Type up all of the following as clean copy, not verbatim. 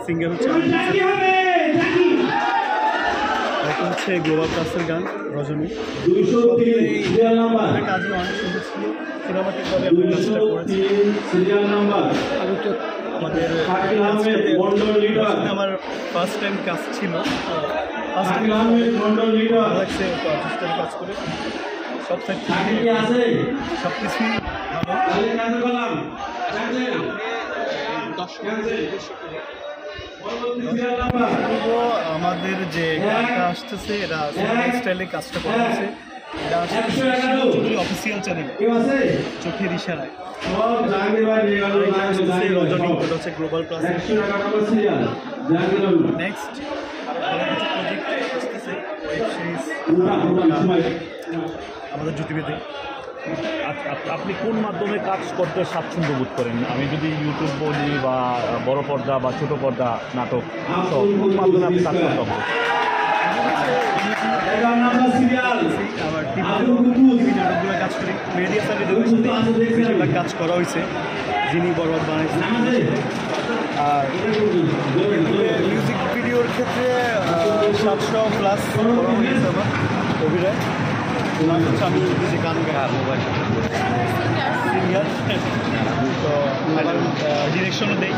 Singer হচ্ছে global প্লাসের গান রজনী। কাজে অনেক সুন্দর ছিল, সিনেমাটিকভাবে আমি কাজটা করেছি। আমার ফার্স্ট টাইম কাজ ছিল, লাগছে কাজ করে সব সাইড সব কিছুই আমাদের যে গানটা আসতেছে এটা স্টাইলে কাজটা করা হয়েছে। এটা আসছে অফিসিয়াল চ্যানেল চোখের ইশারায়। রজনী ওটা হচ্ছে গ্লোবাল প্লাস। নেক্সট প্রজেক্ট আসতেছে ওয়েব সিরিজ আমাদের জুটিভিতে। আপনি কোন মাধ্যমে কাজ করতে স্বাচ্ছন্দ্য বোধ করেন? আমি যদি ইউটিউব বলি বা বড় পর্দা বা ছোট পর্দা নাটক, কোন মাধ্যমে আপনি কাজ করতে হবে? আবার টিভি নাটকগুলো কাজ করি, মিডিয়া সার্ভিসের কাজ করা হয়েছে, যিনি বরবাদ বানাইছেন। আর মিউজিক ভিডিওর ক্ষেত্রে 700+ করা হয়েছে আমার অভিনয়। আমি যে গান গাই সিঙ্গার, তো ডিরেকশনও দেই,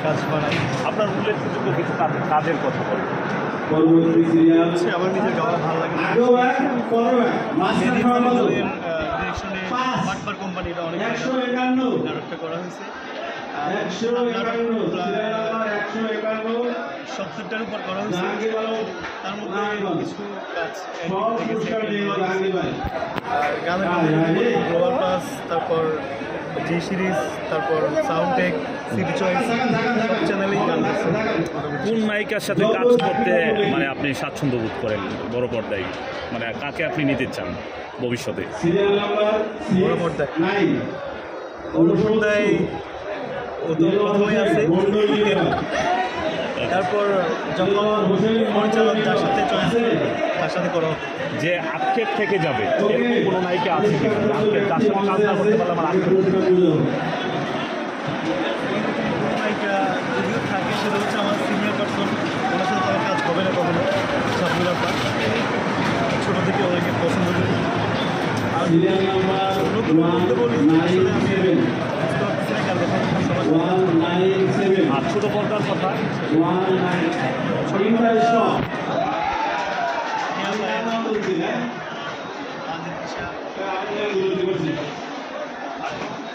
কাজ বানাই। আপনার উল্লেখযোগ্য কিছু কাজের কথা বলেন। হচ্ছে আমার নিজের গাওয়া ভালো লাগে। ডিরেকশনে বাটবার কোম্পানিটা অনেক নাটকটা করা হয়েছে। 70টার উপর করা হয়েছে, তার মধ্যে কিছু কাজ গ্লোবাল প্লাস, তারপর জি সিরিজ, তারপর সাউন্ড টেক, সিটি চয়েস, সব চ্যানেলেই গান করছে। কোন নায়িকার সাথে কাজ করতে মানে আপনি স্বাচ্ছন্দ্য বোধ করেন বড় পর্দায়? মানে কাকে আপনি নিতে চান ভবিষ্যতে? বড় পর্দায় ও তো প্রথমেই আছে, তারপর যখন পরিচালক যার সাথে চয়েস তার সাথে করো যে আক্ষেপ থেকে যাবে এরকম কোনো নায়িকা আছে কি? আক্ষেপ তার সাথে কাজ না করতে পারলে আমার আক্ষেপ নায়িকা যদিও থাকে, সেটা হচ্ছে আমার সিনিয়র পার্সন, ওনার সাথে তার কাজ হবে না কখনো। সাবনুর আপা ছোটো থেকে অনেকে পছন্দ করি। আর নতুন বলতে বলি আর ছোট পর্দার কথা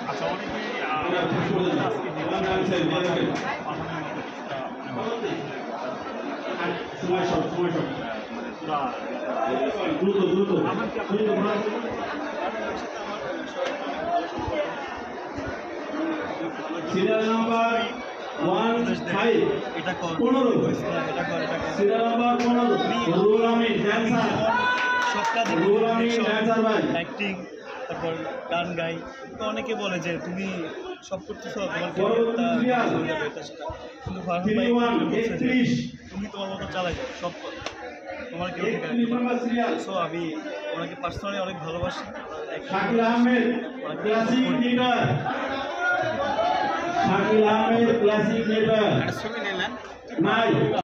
আচ্ছা, অনেকেই সিরিয়াল নাম্বার 15 এটা কর, এটা কর, সিরিয়াল নাম্বার 15 রুল আমিন ড্যান্সার, সবটা রুল আমিন ড্যান্সার ভাই, অ্যাক্টিং, তারপর গান গাই। তো অনেকে বলে যে তুমি সব করতেছো, তোমার কিন্তু ফারহান ভাই বলছে যে তুমি তোমার মতো চালাই যাও, সব করো, তোমার কেউ ঠিক আছে। সো আমি ওনাকে পার্সোনালি অনেক ভালোবাসি। Shakil Ahmed classic leader, Shakil Ahmed classic leader ছবি নিলেন নাই।